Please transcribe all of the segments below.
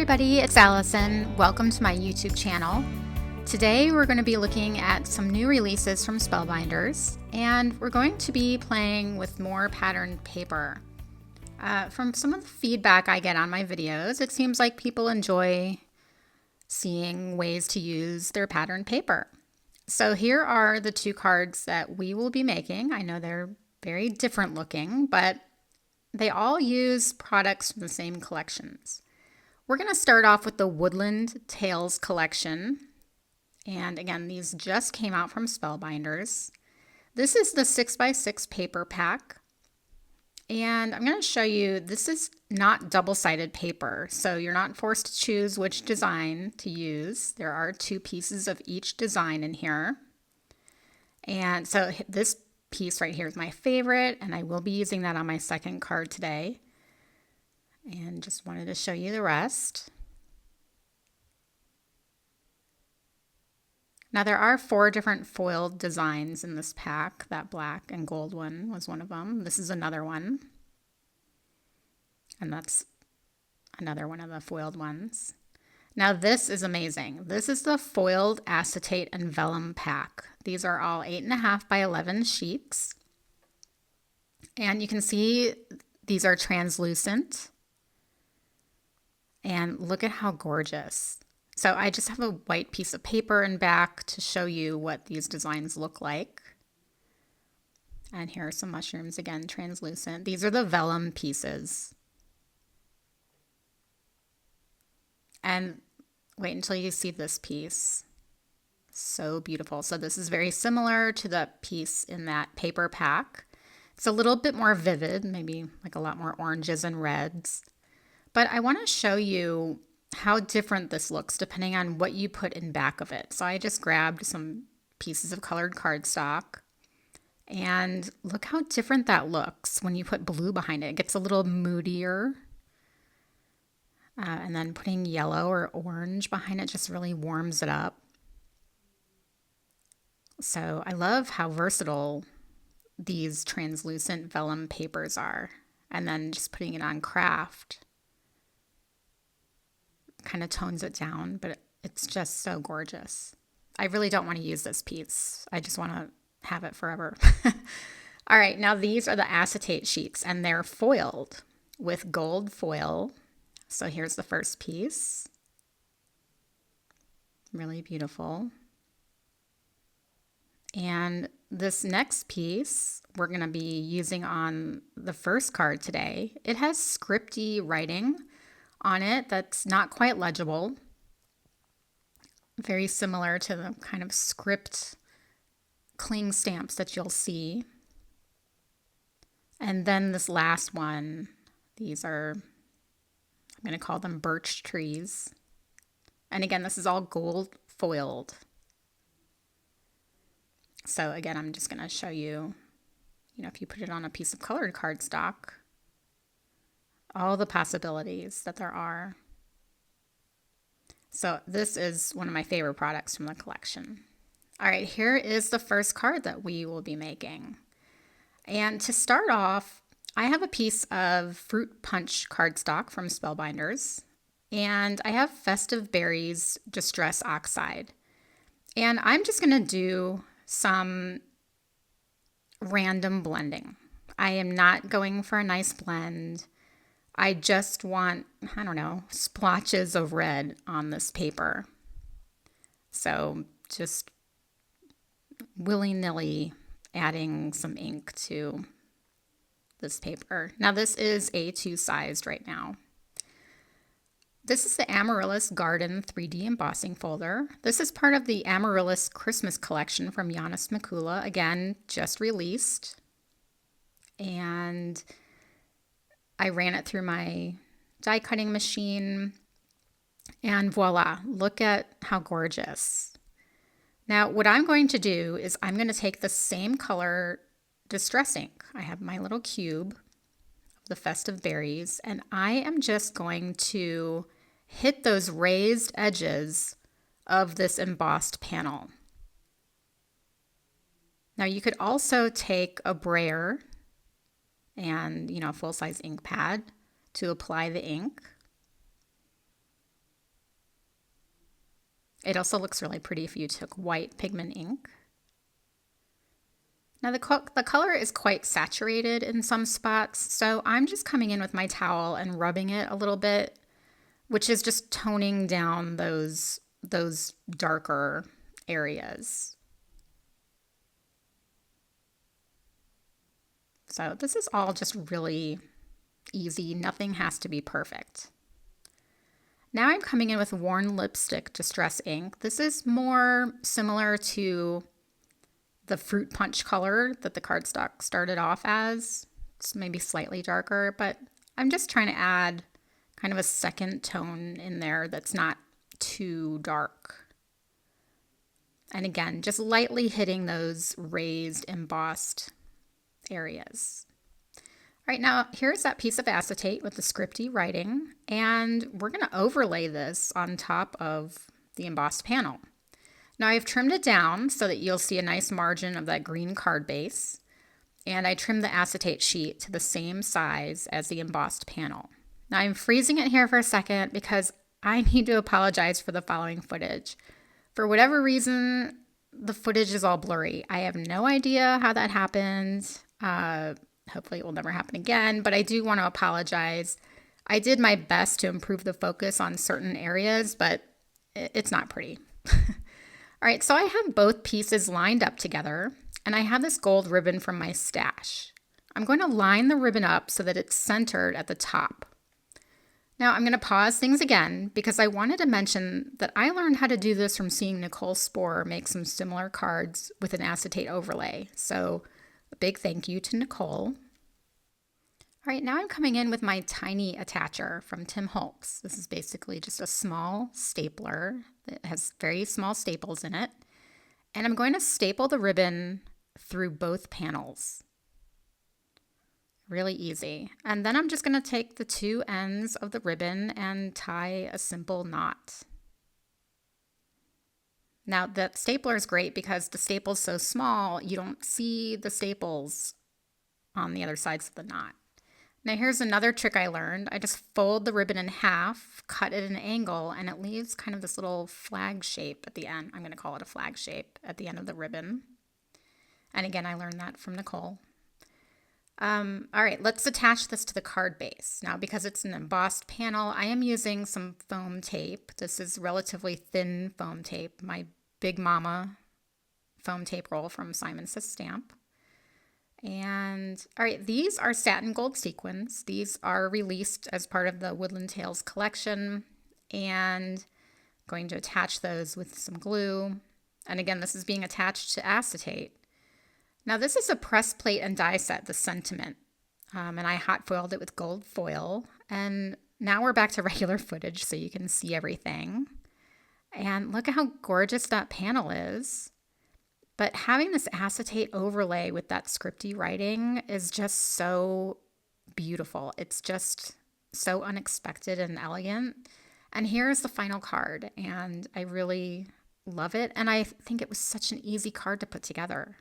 everybody, it's Allison. Welcome to my YouTube channel. Today we're going to be looking at some new releases from Spellbinders, and we're going to be playing with more patterned paper. From some of the feedback I get on my videos, it seems like people enjoy seeing ways to use their patterned paper. So here are the two cards that we will be making. I know they're very different looking, but they all use products from the same collections. We're going to start off with the Woodland Tales collection. And again, these just came out from Spellbinders. This is the 6x6 paper pack. And I'm going to show you, this is not double-sided paper, so you're not forced to choose which design to use. There are two pieces of each design in here. And so this piece right here is my favorite, and I will be using that on my second card today. And just wanted to show you the rest. Now there are 4 different foiled designs in this pack. That black and gold one was one of them. This is another one. And that's another one of the foiled ones. Now this is amazing. This is the foiled acetate and vellum pack. These are all 8.5 by 11 sheets. And you can see these are translucent. And look at how gorgeous. So I just have a white piece of paper in back to show you what these designs look like. And here are some mushrooms, again, translucent. These are the vellum pieces. And wait until you see this piece. So beautiful. So this is very similar to the piece in that paper pack. It's a little bit more vivid, maybe like a lot more oranges and reds. But I want to show you how different this looks depending on what you put in back of it. So I just grabbed some pieces of colored cardstock, and look how different that looks when you put blue behind it. It gets a little moodier. And then putting yellow or orange behind it just really warms it up. So I love how versatile these translucent vellum papers are. And then just putting it on craft kind of tones it down, but it's just so gorgeous. I really don't want to use this piece. I just want to have it forever. All right, now these are the acetate sheets, and they're foiled with gold foil. So here's the first piece. Really beautiful. And this next piece we're going to be using on the first card today. It has scripty writing on it that's not quite legible. Very similar to the kind of script cling stamps that you'll see. And then this last one, these are, I'm going to call them birch trees. And again, this is all gold foiled. So again, I'm just going to show you, if you put it on a piece of colored cardstock, all the possibilities that there are. So this is one of my favorite products from the collection. All right, here is the first card that we will be making. And to start off, I have a piece of fruit punch cardstock from Spellbinders, and I have Festive Berries Distress Oxide. And I'm just going to do some random blending. I am not going for a nice blend. I just want, splotches of red on this paper. So just willy-nilly adding some ink to this paper. Now this is A2 sized right now. This is the Amaryllis Garden 3D embossing folder. This is part of the Amaryllis Christmas collection from Yana Smakula. Again, just released. And I ran it through my die cutting machine, and voila, look at how gorgeous. Now what I'm going to do is I'm going to take the same color distress ink. I have my little cube of the Festive Berries, and I am just going to hit those raised edges of this embossed panel. Now you could also take a brayer and, a full-size ink pad to apply the ink. It also looks really pretty if you took white pigment ink. Now the color is quite saturated in some spots, so I'm just coming in with my towel and rubbing it a little bit, which is just toning down those darker areas. So this is all just really easy. Nothing has to be perfect. Now I'm coming in with Worn Lipstick Distress ink. This is more similar to the fruit punch color that the cardstock started off as. It's maybe slightly darker, but I'm just trying to add kind of a second tone in there that's not too dark. And again, just lightly hitting those raised embossed areas. All right, now here's that piece of acetate with the scripty writing, and we're going to overlay this on top of the embossed panel. Now I've trimmed it down so that you'll see a nice margin of that green card base, and I trimmed the acetate sheet to the same size as the embossed panel. Now I'm freezing it here for a second because I need to apologize for the following footage. For whatever reason, the footage is all blurry. I have no idea how that happened. Hopefully it will never happen again, but I do want to apologize. I did my best to improve the focus on certain areas, but it's not pretty. All right, so I have both pieces lined up together, and I have this gold ribbon from my stash. I'm going to line the ribbon up so that it's centered at the top. Now I'm going to pause things again because I wanted to mention that I learned how to do this from seeing Nicole Sporer make some similar cards with an acetate overlay. So a big thank you to Nicole. All right, now I'm coming in with my tiny attacher from Tim Holtz. This is basically just a small stapler that has very small staples in it. And I'm going to staple the ribbon through both panels. Really easy. And then I'm just going to take the two ends of the ribbon and tie a simple knot. Now the stapler is great because the staple's so small, you don't see the staples on the other sides of the knot. Now here's another trick I learned. I just fold the ribbon in half, cut it at an angle, and it leaves kind of this little flag shape at the end. I'm going to call it a flag shape at the end of the ribbon. And again, I learned that from Nicole. All right, let's attach this to the card base. Now, because it's an embossed panel, I am using some foam tape. This is relatively thin foam tape, my Big Mama foam tape roll from Simon Says Stamp. And all right, these are satin gold sequins. These are released as part of the Woodland Tales collection, and I'm going to attach those with some glue. And again, this is being attached to acetate. Now this is a press plate and die set, the Sentiment, and I hot foiled it with gold foil. And now we're back to regular footage so you can see everything. And look at how gorgeous that panel is. But having this acetate overlay with that scripty writing is just so beautiful. It's just so unexpected and elegant. And here's the final card, and I really love it. And I think it was such an easy card to put together.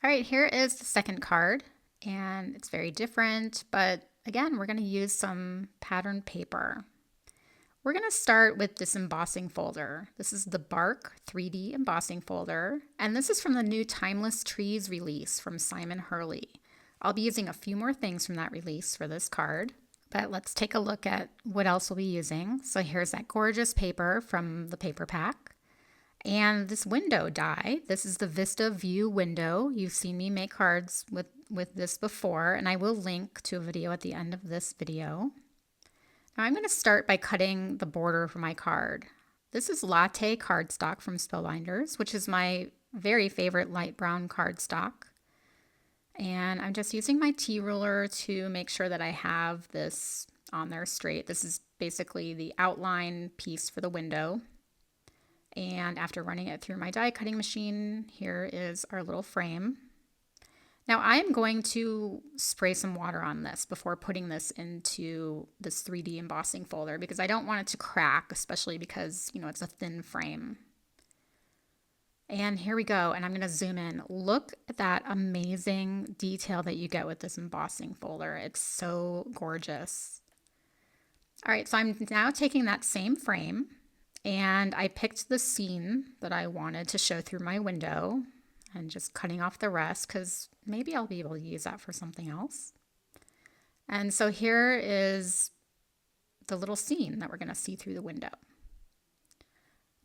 All right, here is the second card, and it's very different, but again, we're going to use some patterned paper. We're going to start with this embossing folder. This is the Bark 3D embossing folder, and this is from the new Timeless Trees release from Simon Hurley. I'll be using a few more things from that release for this card, but let's take a look at what else we'll be using. So here's that gorgeous paper from the paper pack. And this window die, this is the Vista View window. You've seen me make cards with this before, and I will link to a video at the end of this video. Now I'm going to start by cutting the border for my card. This is Latte cardstock from Spellbinders, which is my very favorite light brown cardstock. And I'm just using my T-ruler to make sure that I have this on there straight. This is basically the outline piece for the window. And after running it through my die cutting machine, here is our little frame. Now I am going to spray some water on this before putting this into this 3D embossing folder because I don't want it to crack, especially because, you know, it's a thin frame. And here we go, and I'm going to zoom in. Look at that amazing detail that you get with this embossing folder. It's so gorgeous. All right, so I'm now taking that same frame, And I picked the scene that I wanted to show through my window and just cutting off the rest because maybe I'll be able to use that for something else. And so here is the little scene that we're going to see through the window.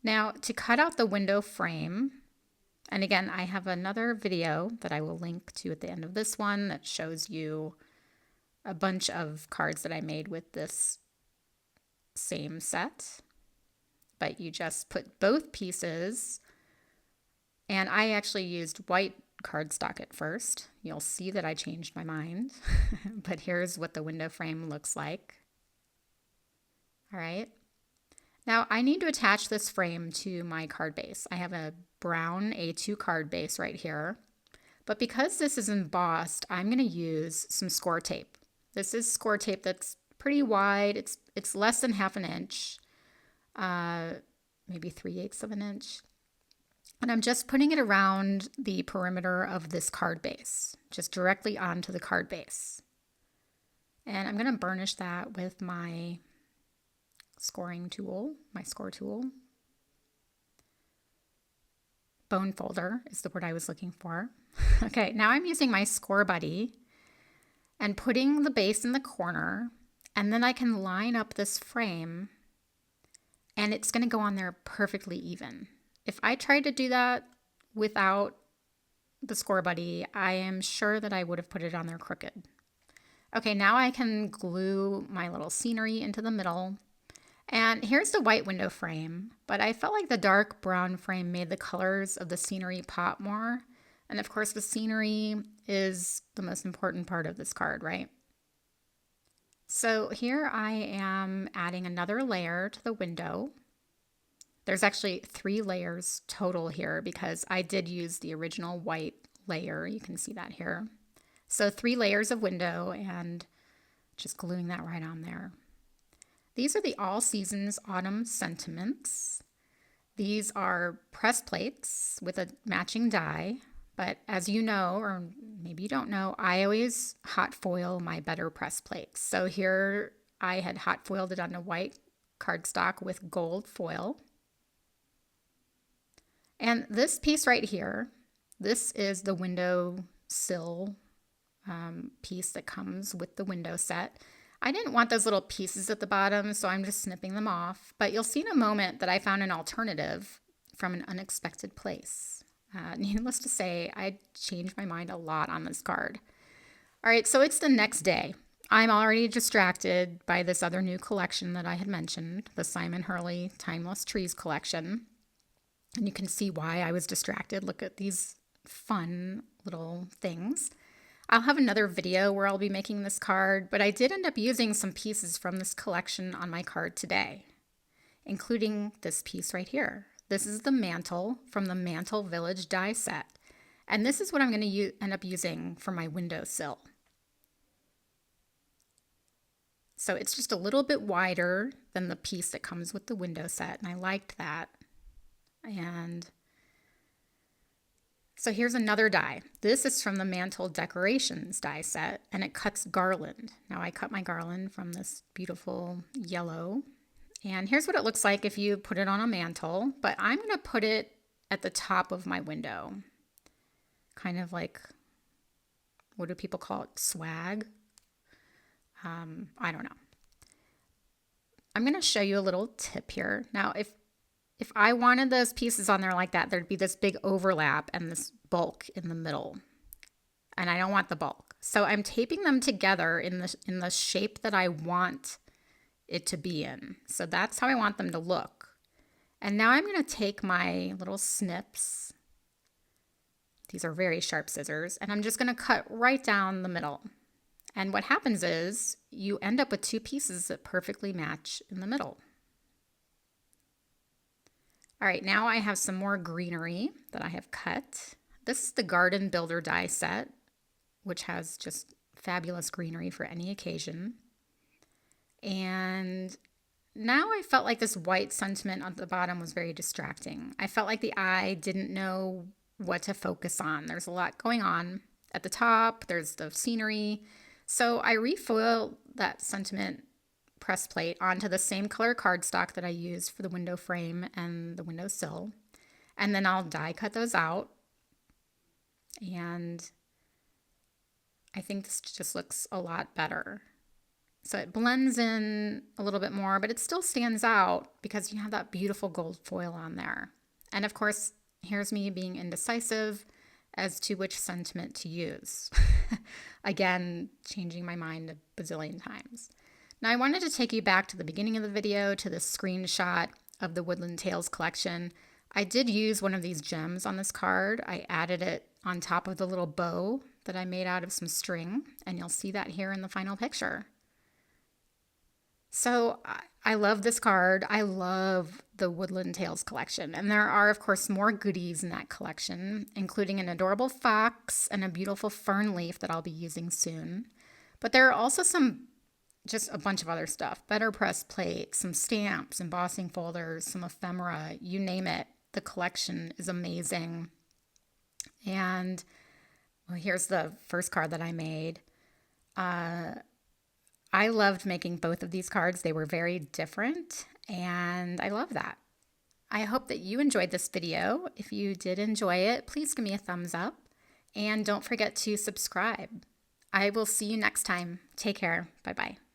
Now, to cut out the window frame, and again, I have another video that I will link to at the end of this one that shows you a bunch of cards that I made with this same set. But you just put both pieces, and I actually used white cardstock at first. You'll see that I changed my mind, but here's what the window frame looks like. All right. Now I need to attach this frame to my card base. I have a brown A2 card base right here, but because this is embossed, I'm going to use some score tape. This is score tape that's pretty wide. It's less than half an inch, maybe 3/8 of an inch. And I'm just putting it around the perimeter of this card base, just directly onto the card base. And I'm going to burnish that with my scoring tool, my score tool. Bone folder is the word I was looking for. Okay, now I'm using my score buddy and putting the base in the corner, and then I can line up this frame and it's going to go on there perfectly even. If I tried to do that without the score buddy, I am sure that I would have put it on there crooked. Okay, now I can glue my little scenery into the middle. And here's the white window frame, but I felt like the dark brown frame made the colors of the scenery pop more. And of course, the scenery is the most important part of this card, right? So here I am adding another layer to the window. There's actually 3 layers total here because I did use the original white layer. You can see that here. So 3 layers of window and just gluing that right on there. These are the All Seasons Autumn Sentiments. These are press plates with a matching die, but as you know, or maybe you don't know, I always hot foil my better press plates. So here I had hot foiled it on a white cardstock with gold foil. And this piece right here, this is the window sill piece that comes with the window set. I didn't want those little pieces at the bottom, so I'm just snipping them off. But you'll see in a moment that I found an alternative from an unexpected place. Needless to say, I changed my mind a lot on this card. All right, so it's the next day. I'm already distracted by this other new collection that I had mentioned, the Simon Hurley Timeless Trees collection. And you can see why I was distracted. Look at these fun little things. I'll have another video where I'll be making this card, but I did end up using some pieces from this collection on my card today, including this piece right here. This is the mantle from the Mantel Village die set, and this is what I'm going to end up using for my windowsill. So it's just a little bit wider than the piece that comes with the window set, and I liked that. And so here's another die. This is from the Mantel Decorations die set, and it cuts garland. Now I cut my garland from this beautiful yellow, and here's what it looks like if you put it on a mantle, but I'm going to put it at the top of my window. Kind of like, what do people call it? Swag? I don't know. I'm going to show you a little tip here. Now, if I wanted those pieces on there like that, there'd be this big overlap and this bulk in the middle. And I don't want the bulk. So I'm taping them together in the shape that I want it to be in. So that's how I want them to look. And now I'm going to take my little snips. These are very sharp scissors. And I'm just going to cut right down the middle. And what happens is you end up with 2 pieces that perfectly match in the middle. All right, now I have some more greenery that I have cut. This is the Garden Builder die set, which has just fabulous greenery for any occasion. And now I felt like this white sentiment on the bottom was very distracting. I felt like the eye didn't know what to focus on. There's a lot going on. At the top, there's the scenery. So I refoiled that sentiment press plate onto the same color cardstock that I used for the window frame and the windowsill. And then I'll die cut those out. And I think this just looks a lot better. So it blends in a little bit more, but it still stands out because you have that beautiful gold foil on there. And of course, here's me being indecisive as to which sentiment to use. Again, changing my mind a bazillion times. Now I wanted to take you back to the beginning of the video, to this screenshot of the Woodland Tales collection. I did use one of these gems on this card. I added it on top of the little bow that I made out of some string, and you'll see that here in the final picture. So I love this card. I love the Woodland Tales collection. And there are, of course, more goodies in that collection, including an adorable fox and a beautiful fern leaf that I'll be using soon. But there are also just a bunch of other stuff. Better press plate, some stamps, embossing folders, some ephemera, you name it. The collection is amazing. And well, here's the first card that I made. I loved making both of these cards. They were very different, and I love that. I hope that you enjoyed this video. If you did enjoy it, please give me a thumbs up, and don't forget to subscribe. I will see you next time. Take care. Bye-bye.